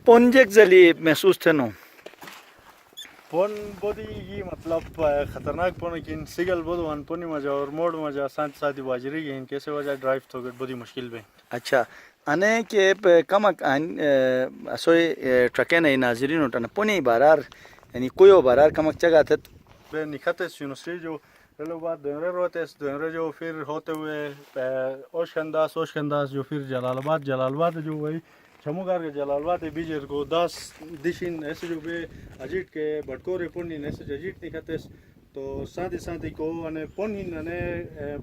پونجک زلی محسوس تھنو پون بودی یہ مطلب خطرناک پون کن سگل بود وان پونی مجا اور موڑ مجا سانت ساتھی باجری گئن کیسے وجہ ڈرائیو تو گٹ بودی مشکل بین. اچھا انے کہ کمک اسوی ٹرکے نہیں ناظرین ہوتا نا پونی بارار یعنی کوئی بارار کمک چگا تھا بے نکھتے یونیورسٹی جو جلالاباد دونرے روتے دونرے جو پھر ہوتے ہوئے اوشکنداز جو پھر جلالاباد جو وہی چھموگار کے جلالاباد بیجر کو داس دشین ایسے جو بے اجیٹ کے بٹکور پونی ایسے اجیٹ نکھتے تو ساتھی کو انے پونی انے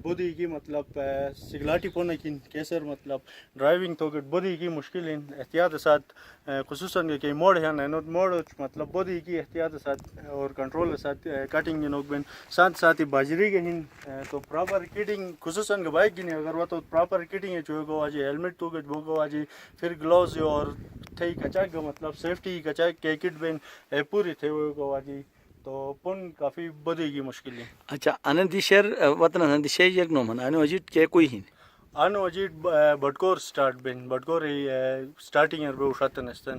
بودی کی مطلب سگلاٹی پونے کی کیسر مطلب ڈرائیونگ تو بودی کی مشکل احتیاط ساتھ خصوصاً کہ موڑ ہے نا موڑ مطلب بودی کی احتیاط ساتھ اور کنٹرول ساتھ کٹنگ نوک بین ساتھی باجری کے ہن تو پراپر کٹنگ خصوصاً کہ بائک کی اگر وہ تو پراپر کٹنگ ہے جو گو آجی ہیلمٹ تو گو گو آجی پھر گلوز اور تھے کچاک مطلب سیفٹی کچاک کے کٹ بین پوری تھے وہ گو آجی تو پن کافی بدی کی مشکل ہے. اچھا انندی شہر وطن انندی شہر یک نو من انو اجیٹ کے کوئی ہن انو اجیٹ بٹکور سٹارٹ بین بٹکور سٹارٹنگ ہے بے اٹھاتن استن.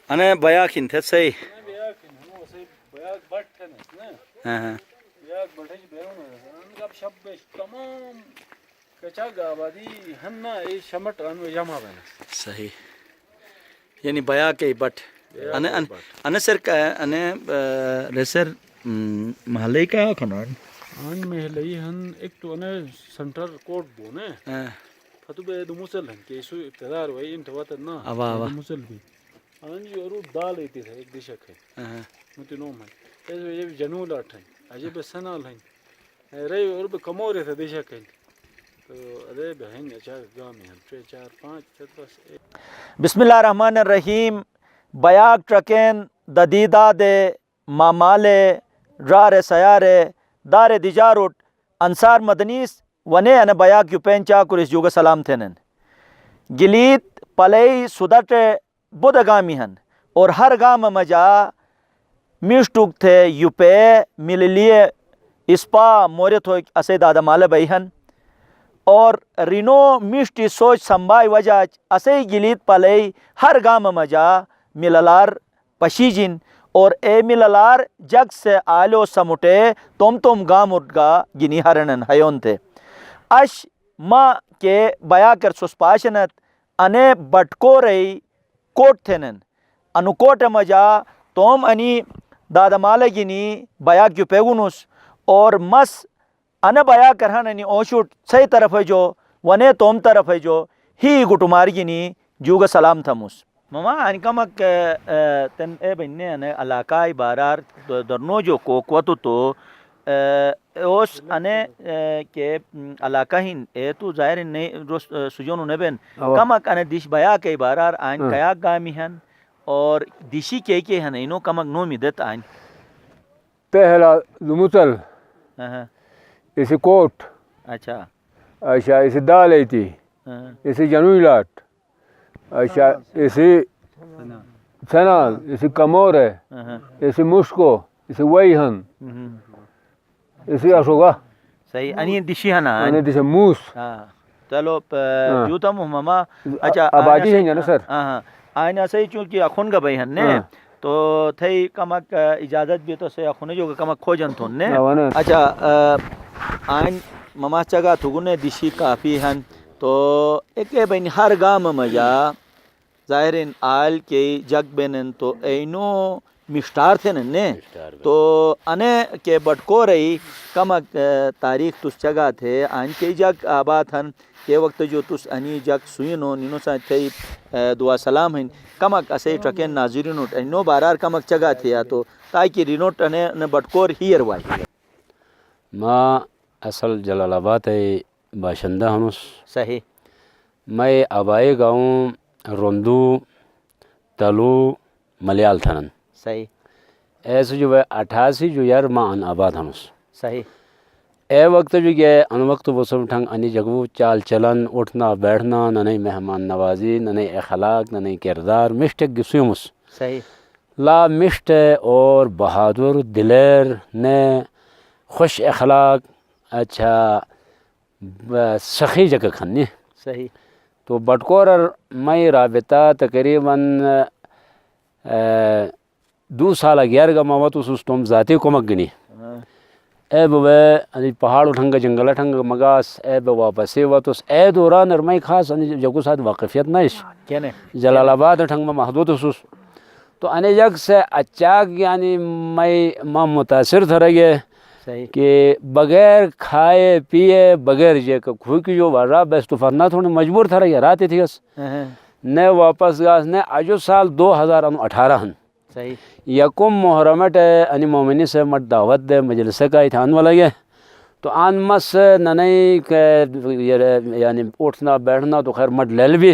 انا بیا کھن تھے صحیح ہاں ہاں صحیح یعنی بیا کے بٹ انا سر انا ریسر محلے کا کھنان ان محلے ہن ایک تو انا سنٹر کوٹ بونے فتو بے دو مسل ہن کہ سو ابتدار وئی انت وات نا اوا مسل بھی انجی اور دال ایتی ہے ایک دشک ہے متنوم ہے اس یہ جنول اٹھ عجیب سنال ہیں رے اور کمورے تھے دشک ہے تو ادے بہن اچھا گام ہے 3 4 5 بس. بسم اللہ الرحمن الرحیم. بیاک ٹرکین ددیدہ دے مامالے رار سیارے دار دیجاروٹ انصار مدنیس ونے ان بیاک یو پینچا کرس جوگا سلام تھنن گلیت پلئی سدٹ بدگامی ہن اور ہر گام مجا میشٹوک تھے یوپے مل لیے اسپا موریت ہو اسے دادا مال بہن اور رینو میشٹی سوچ سمبائی وجہ اسے گلیت پلئی ہر گام مجا مللار پشیجن اور اے مللار جگ سے آلو سمٹے توم گام اٹگا گنی ہرنن ہیون تھے اش ماں کے بیا کر سسپاشنت انے بٹکو رئی کوٹ تھنن انو کوٹ مجا توم انی دادا مال گنی بیا کیو پیگونس اور مس ان بیا کرہن انی اوشوٹ صحیح طرف ہے جو ونے توم طرف ہے جو ہی گٹو مارگنی جوگا سلام تھموس مما انکمک تن اے بننے ان علاقائی بارار درنو جو کوکوتو تو اوس انے کے علاقہ ہن اے تو ظاہر نہیں سجونو نبین کمک ان دیش بیا کے بارار آئین کیاک گامی ہن اور دیشی کے ہن اینو کمک نومی دت آئین پہلا لموتل اسی کوٹ اچھا اچھا اسی دال ایتی اسی جنوی لاٹ اچھا اسی سنال اسی کمور ہے اسی مشکو اسی ویہن اسی اشوگا صحیح انی دیشی ہنا انی دیشی موس چلو جوتا محمما اچھا آبادی ہے نا سر آئین ایسے چونکہ اخون گا بھائی ہن نے تو تھئی کمک اجازت بھی تو سے اخونے جو کمک کھوجن تھون نے اچھا آئین مما چگا تھگنے دیشی کافی ہن تو ایک بین ہر گام مجا ظاہرین آل کے جگ بینن تو اینو مشتار تھے نے تو انے کے بٹکور رہی کمک تاریخ تس جگہ تھے آئین کے جگ آباد ہن کے وقت جو تس انی جگ سوئنو نینو سا تھئی دعا سلام ہیں کمک اسے ٹرکین ناظرینوٹ اینو بارار کمک جگہ تھے تو تاکہ رینوٹ انے بٹکور ہیر وائی ما اصل جلال آباد باشندہ ہنوس صحیح میں آبائی گاؤں روندو تلو ملیال تھنن صحیح ایسے جو ہے 88 جو یار ماں ان آباد ہنوس صحیح اے وقت جو کہ ان وقت وہ سب ٹھنگ انی جگو چال چلن اٹھنا بیٹھنا نہ نئی مہمان نوازی نہ نئی اخلاق نہ نئی کردار مشت گسیمس صحیح لا مشت اور بہادر دلیر نے خوش اخلاق اچھا سخی جگہ کھنی صحیح تو بٹکور میں رابطہ تقریباً 2 سال گیر گا موت اس تم ذاتی کمک گنی اے بے پہاڑ اٹھنگا جنگل اٹھنگا مگاس اے بے واپس واتس اے دوران میں خاص جگو ساتھ واقفیت نش جلال آباد اٹھنگ میں محدود حسوس تو انے جگ سے اچاک یعنی میں متاثر تھا رہے کہ بغیر کھائے پیے بغیر یہ کھوئی کی جو وارا بیس تو فرنا تھوڑے مجبور تھا رہے رات تھی اس نے واپس گاس نے آجو سال 2018 ہن یکم محرمت انی مومنی سے مت دعوت دے مجلسے کا اتحان والا گئے تو آن مس ننئی یعنی اٹھنا بیٹھنا تو خیر مت لیل بھی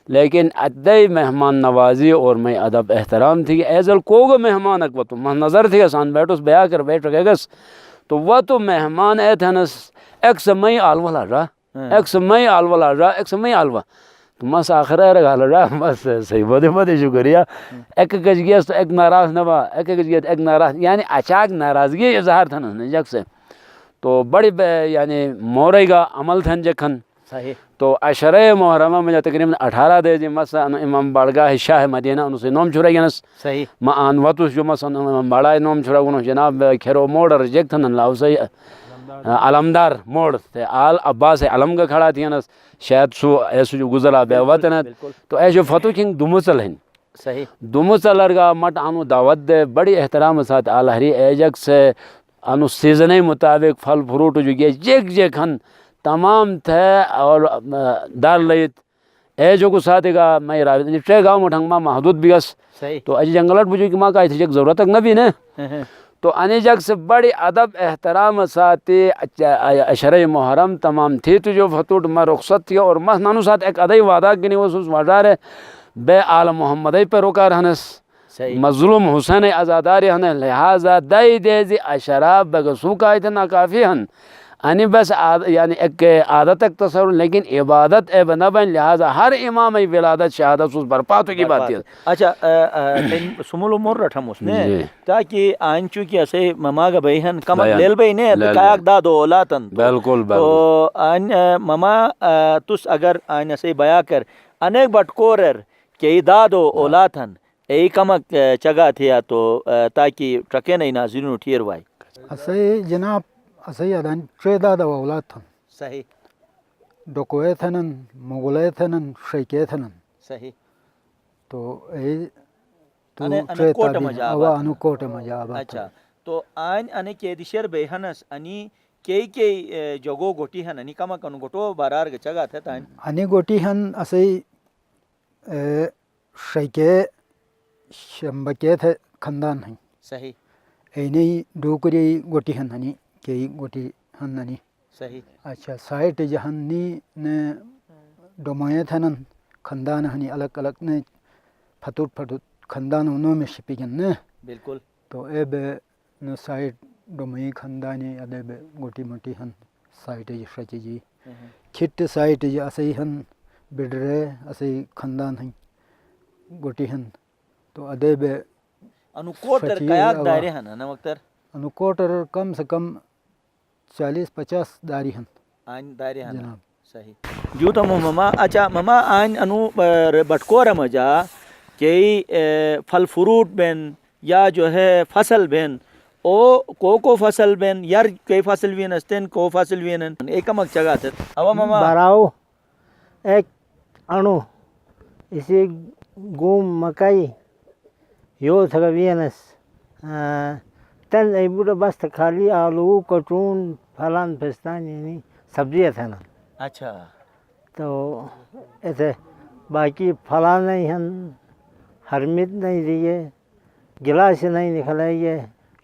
لیکن ادائی مہمان نوازی اور میں ادب احترام تھی ایزل کوگو مہمان اکو تو مناظر تھی آسان بیٹھوس بیا کر بیٹھ رکھے گس تو وہ تو مہمان اے تھنس ایک سمئی آلوہ لا رہا ایک سمئی آلوہ لا رہا ایک سمئی آلوہ تو مس آخر ہے رگا رہا بس صحیح بہت شکریہ ایک گج گیا تو ایک ناراض نبا ایک گج گیا ایک ناراض یعنی اچاک ناراضگی اظہار تھنس جگ سے تو بڑی یعنی مورے گا عمل تھن جکھن تو عشرہ محرمہ میں تقریباً 18 دے جی مس امام بارگاہ شاہ مدینہ ان سے نوم چھڑا گنس ما آن واتوس جو مس امام بارگاہ نوم چھڑا گنو جناب کھیرو موڑ رجیکٹ تھن لاؤ سے علمدار موڑ تے آل عباس علم کا کھڑا تھی نس شاید سو ایسو جو گزرا بے وطن تو اے جو فتو کنگ دموچل ہیں دموچل ارگا مٹ آنو دعوت دے بڑی احترام ساتھ آلہری ایجک سے انو سیزنی مطابق پھل فروٹ جو گئے جیک جیک ہن تمام تھے اور دار لیت اے جو کو ساتھ گا میں رابط ٹرے گاؤں مٹھنگ ماں محدود بھی گس تو اجی جنگلت بجو کی ماں کا تھی جگ ضرورت تک نہ بھی نے تو انی جگ سے بڑی ادب احترام ساتھی عشرہ محرم تمام تھی تو جو فتوٹ میں رخصت تھی اور مس نانو ساتھ ایک ادائی وعدہ کنی وہ سوس وعدہ رہے بے آل محمدی پر روکا رہنس مظلوم حسین ازاداری ہن لہذا دائی دیزی عشرہ بگسو کا اتنا کافی ہن انی بس یعنی ایک عادت ایک تصور لیکن عبادت اے بنا بین لہذا ہر امام ای ولادت شہادت سوس برپاتو کی بات ہے اچھا سمول امور رٹھم اس نے تاکہ آئین چونکہ اسے مما گا بہن کم لیل بہی نے کایاک دا دو اولاتن بالکل تو آئین مما تس اگر آئین اسے بیا کر انیک بٹکورر کہ دا دو اولاتن ای کمک چگا تھیا تو تاکہ ٹرکین ای ناظرین اٹھیر وائی اسے جناب اسے ادان ٹرے دادا اولاد تھن صحیح ڈوکوے تھنن مغلے تھنن شیکے تھنن صحیح تو اے تو ٹرے کوٹ مجا اوا انو کوٹ مجا اچھا تو آئین انے کے دیشر بہنس انی کئی جگو گوٹی ہن انی کمک انو گوٹو بارار گچگا تھا تائن انی گوٹی ہن اسے شیکے شمبکے تھے خاندان ہیں صحیح اینی ڈوکری گوٹی ہن ہنی کئی گوٹی ہن ہنی صحیح اچھا سائٹ جہنی نے ڈوموئے تھنن خاندان ہنی الگ الگ نے پھٹوٹ پھٹوٹ خاندان انہوں میں شپیگن نے بالکل تو اے بے نے سائٹ ڈوموئی خاندانی ادے بے گوٹی موٹی ہن سائٹ جی شچی جی کھٹ سائٹ جی اسے ہن بڈرے اسے خاندان ہیں گوٹی ہن تو ادے بے انو کوٹر کیاک دائرے ہن نا مکتر انو کوٹر کم سے کم 40-50 داری ہن آئین دائرے ہن جناب صحیح جو تو مما اچھا مما آئین انو بٹکور مجا کہ پھل فروٹ بین یا جو ہے فصل بین او کو فصل بین یار کئی فصل وین استین کو فصل وین ایک مک جگہ تھے اوا ماما براو ایک انو اسی گوم مکئی یو تھا وینس تن ای بوڑا بس خالی آلو کٹون پھلان پستان یعنی سبزیاں تھا نا. اچھا تو ایسے باقی پھلا نہیں ہیں, ہرمت نہیں دیے, گلاس نہیں نکلائیے,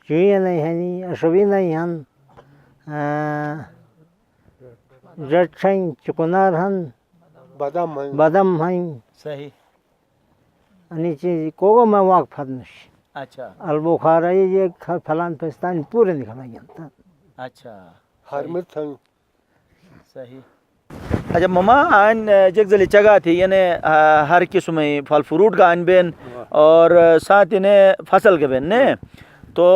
چوئیں نہیں ہیں, اشوی نہیں ہیں, جٹ ہیں, چکنار ہیں, بادام ہیں, صحیح نیچے کو میں واقف نش. اچھا البخارا یہ فلان پستان پورے نکلائیے. اچھا ہرمت ہیں صحیح. اچھا ماما آن جگ زلی جگہ تھی یعنی ہر قسم پھل فروٹ کا آن بین اور ساتھ انہیں فصل کے بین نے تو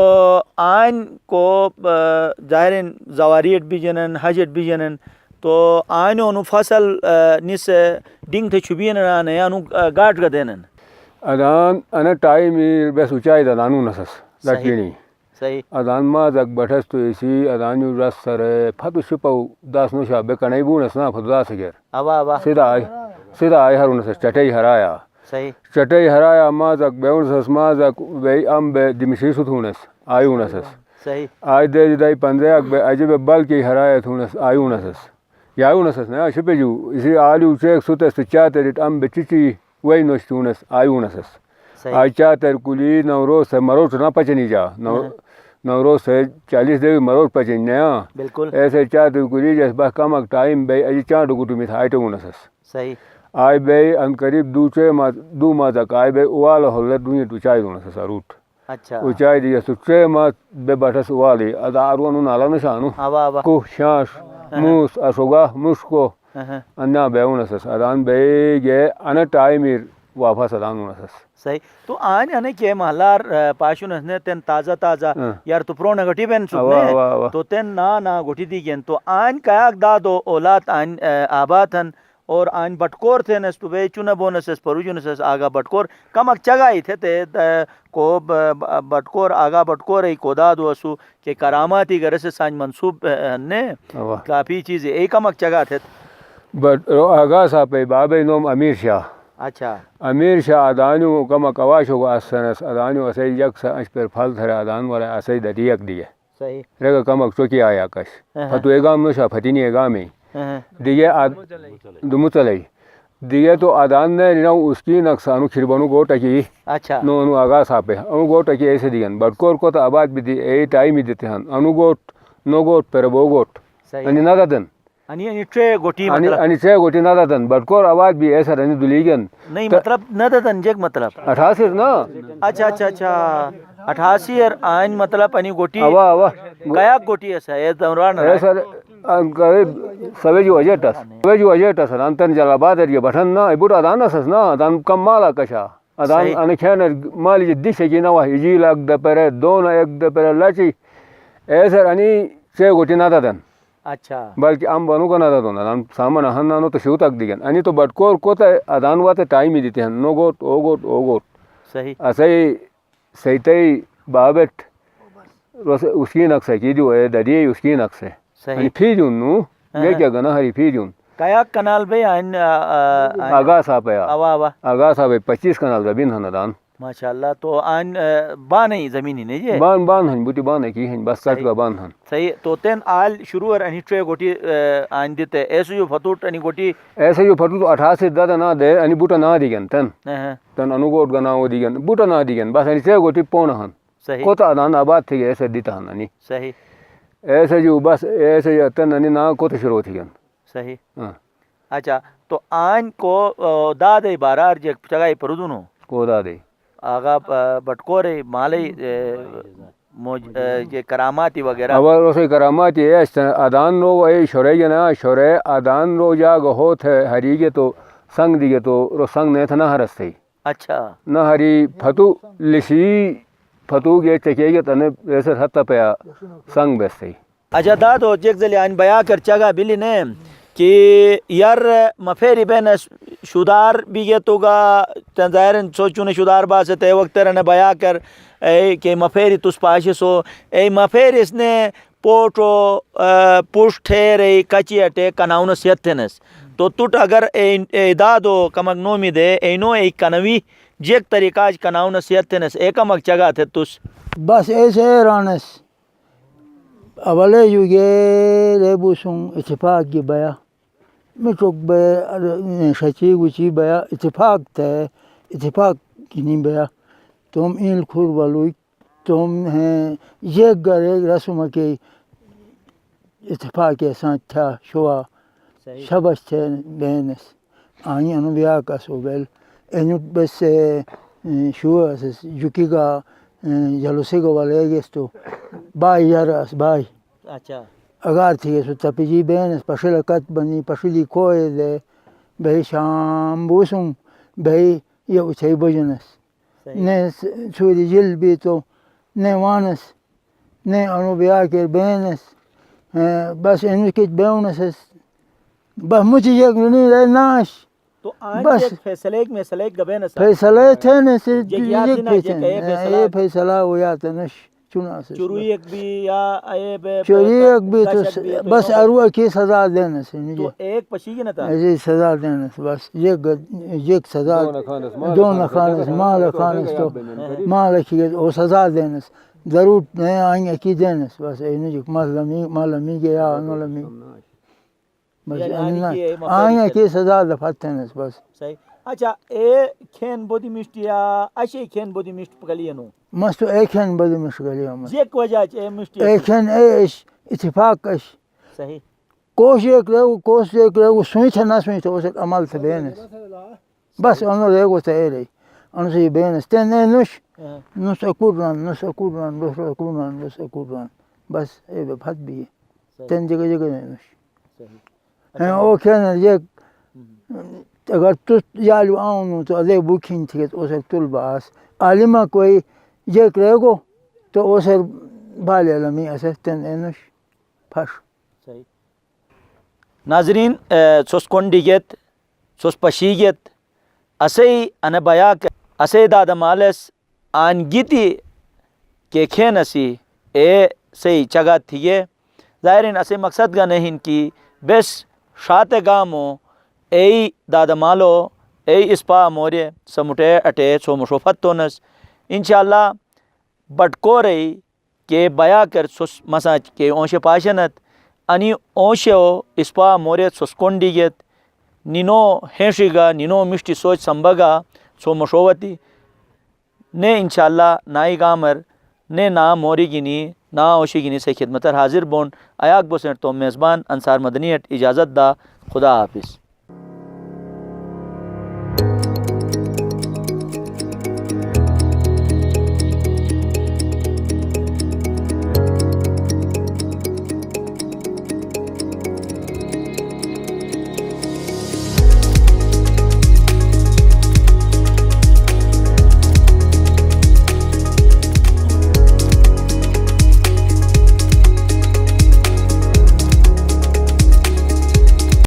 آن کو ظاہرین زواریٹ بھی جنن حجت بھی جنن تو آن انو فصل نس ڈنگ تھے چھبین آنے انو گاٹ کا دینن ادان انا ٹائم بس اونچائی دانو نسس لٹینی صحیح ادان ما زک بٹھس تو اسی ادان یو رس سر فتو شپو داس نو شابے کنائی بونس نا فتو داس گر اوا سیدھا آئی ہر نسس چٹائی ہرایا صحیح چٹائی ہرایا ما زک بیونسس ما زک بے ام بے دمشی ستونس آیو نسس صحیح آئی دے دائی پندرہ اک بے عجب بل کی ہرایا تھونس آیو نسس یاو نسس نا شپے جو اسی آلیو چیک سوتس چاتے ریٹ ام بے چچی وی نوش تونس آیو نسس آئی چاتے کلی نوروز سے مروٹ نہ پچنی جا نوروز سے 40 دے مروٹ پچن نیا بالکل ایسے چاتے کلی جیس بس کم اک ٹائم بے اجی چاندو گٹو میں تھا آئیٹو نسس صحیح آئی بے ان قریب دو ماہ تک آئی بے اوالا حلت دنیا تو چاہی دو نسس روٹ اچھا اونچائی دی جیسو 3 ماہ بے بٹھس اوالی ادا آروانو نالا نشانو اوا کو شانش موس اشوگا مشکو انا بیو نسس ادان بے گے انا ٹائمیر واپس ادانو نسس صحیح. تو آن یعنی کہ محلار پاشون ہسنے تین تازہ یار تو پرو نگٹی بین سکنے تو تین نا گٹی دی گین تو آن کیاک دادو اولاد آن آباد ہن اور آن بٹکور تھے نس تو بے چونہ بونسس پروجو نسس آگا بٹکور کمک چگائی تھے تے کو بٹکور آگا بٹکور ای کو دادو اسو کہ کراماتی گرس سانج منصوب نے کافی چیزیں ای کمک چگا تھے بٹ آگا صاحب بابے نوم امیر شاہ. اچھا امیر شاہ ادانو کما کواشو اسنس ادانو اسے یک اش پر پھل تھرے ادان والا اسے دریک دیے صحیح رگا کمک چوکی آیا کش فتو ایگام نو شاہ فتینی ایگامی دیے دمتلی دیے تو ادان نے نو اس کی نقصانو کھربانو گوٹا کی اچھا نو آگا صاحب انو گوٹا کی ایسے دیگن بٹکور کو تو آباد بھی دی ای ٹائم ہی دیتے ہیں انو گوٹ نو گوٹ پر بو گوٹ انی نادن انی ٹرے گوٹی انی چھ گوٹی نادن بٹکور آباد بھی ایسا رنی دلیگن نہیں مطلب نادن جگ مطلب 88 نا اچھا 88 آئین مطلب انی گوٹی اوا کیا گوٹی ایسا ہے دوران ایسا قریب سویجو اجیٹس انتن جلالاباد یہ بٹھن نا بوٹ ادان اسس نا ادان کم مالا کشا ادان ان کھین مالی دش کی نوا ہجی لگ د پر دون ایک د پر لچی ایسا انی چھ گوٹی نادن اچھا بلکہ ام بنو کا نہ دون ادان سامان ہنانو تو شو تک دیگن انی تو بٹکور کو تے ادان واتے ٹائم ہی دیتے ہیں نو گوٹ او گوٹ صحیح اسے سیتے بابٹ اس کی نقص کی جو ہے دریے اس کی نقص ہے صحیح فی جون نو یہ کیا گنا ہری فی جون کیا کنال بھائی آئین آگا صاحب آگا صاحب 25 کنال زمین ہن ادان ماشاءاللہ. تو آئین بان ہی زمینی نہیں جی بان ہن بوٹی بان کی ہن بس کٹ کا بان ہن صحیح. تو تین آل شروع انی ٹرے گوٹی آئین دیتے ایسے جو فتوٹ انی گوٹی ایسے جو فتوٹ 88 دادا نہ دے انی بوٹا نہ دیگن تن انو گوٹ گنا وہ دیگن بوٹا نہ دیگن بس انی چھ گوٹی پون ہن صحیح کو تا ادان آباد تھی ایسے دیتا ہن انی صحیح ایسے جو بس ایسے تن انی نہ کو تو شروع تھی گن صحیح. اچھا تو آئین کو دادے بارار جگ چگائی پردونو کو دادے آگا بٹکور مالی یہ کراماتی وغیرہ اول اسے کراماتی ہے ادان رو اے شورے نا شورے ادان رو جاگ ہوت ہے ہری کے تو سنگ دیگے تو رو سنگ نے تھا نہ ہرستے اچھا نہ ہری فتو لسی فتو کے چکے گے تنے ایسے حتی پیا سنگ بیستے. اچھا دادو جگ زلی آئین بیا کر چگا بلی نے کہ یار مفیری بین شدار بیگے تو گا تنظاہرن سوچونے شدار باس تے وقت رہنے بیا کر اے کہ مفیری تس پاشسو اے مفیرس نے پوٹو پوش ٹھیرے کچی اٹے کناؤن سیتنس تو تٹ اگر دادو کمک نومی دے اینو ای کنوی جیک طریقہ کناؤن سیتنس اے کمک چگا تھے تس بس ایسے رانس اولے یوگے ریبوسوں اتفاق کی بیا مٹوک بے شچی گچی بیا اتفاق تے اتفاق کی نہیں بیا تم ایل کھور والوی تم ہیں یہ گرے رسم کے اتفاق کے ساتھ تھا شوا شبش تھے بینس آئیں انو بیا کا سو بیل اینو بس شوا جکی گا جلوسی گا والے گیس تو بائی یارس بائی اچھا اگر تھی سو تپی جی بینس پشل کت بنی پشلی کوئے دے بھئی شام بوسوں بھئی یہ اچھائی بجنس نے سوری جل بھی تو نے وانس نے انو بیا کے بینس بس انو کت بیونس بس مجھے یہ نہیں رہے ناش تو آن بس جیک فیصلے میں سلیک گبین سا فیصلے تھے نا سے جگیاتی نا جیک اے فیصلہ یہ فیصلہ ہویا تھا نش چنا سے چوری ایک بھی یا اے بے چوری ایک بھی تو بس اروا کی سزا دینا سے تو ایک پشیگی نا تھا ایسی سزا دینا سے بس یہ سزا دون خانس مال خانس تو مال کی وہ سزا دینا سے ضرور نہیں آئیں کی دینا سے بس اینو جو مالمی گیا مالمی بس آئیں کی سزا دفعتے ہیں بس صحیح اچھا اے کھین بودی مشتی یا اشے کھین بودی مشت پکلی نو مستو ایکھن بڑی مشکل ہے جیک وجہ اے مشتی ایکھن ایش اتفاق اش صحیح کوش ایک رہو سوئی تھا نہ سوئی تھا اسے عمل تھا بینس بس انو ریگو تھا اے رہی انو سے بینس تین اے نوش اکوران بس اے بھت بھی ہے تین جگہ نہیں نوش او کھینا یہ اگر تو یالو آؤنو تو ادھے بکھین تھی تو اسے تل باس عالمہ کوئی یہ رہو تو اسے بالی علمی اسے تین اے نوش پھش صحیح ناظرین سوس کنڈیگت سوس پشیگت اسی ان بیاک اسی دادا مالس آن گیتی کے کھینسی اے سی چگا تھیے ظاہرین اسے مقصد گا نہیں کی بس شات گامو ای دادا مالو ای اسپا مورے سمٹے اٹے سو مشوفت تونس انشاءاللہ بٹکور ای کے بیا کر سوس مساج کے اونشے پاشنت انی اونشو اسپا مورے سوس کنڈیگت نینو ہینشی گا نینو مشتی سوچ سمبگا سو مشوتی نے انشاءاللہ نائی گامر نے نا موری گینی نا اوشی گینی سے خدمتر حاضر بون ایاک بوسنٹ تو میزبان انصار مدنیٹ اجازت دا خدا حافظ.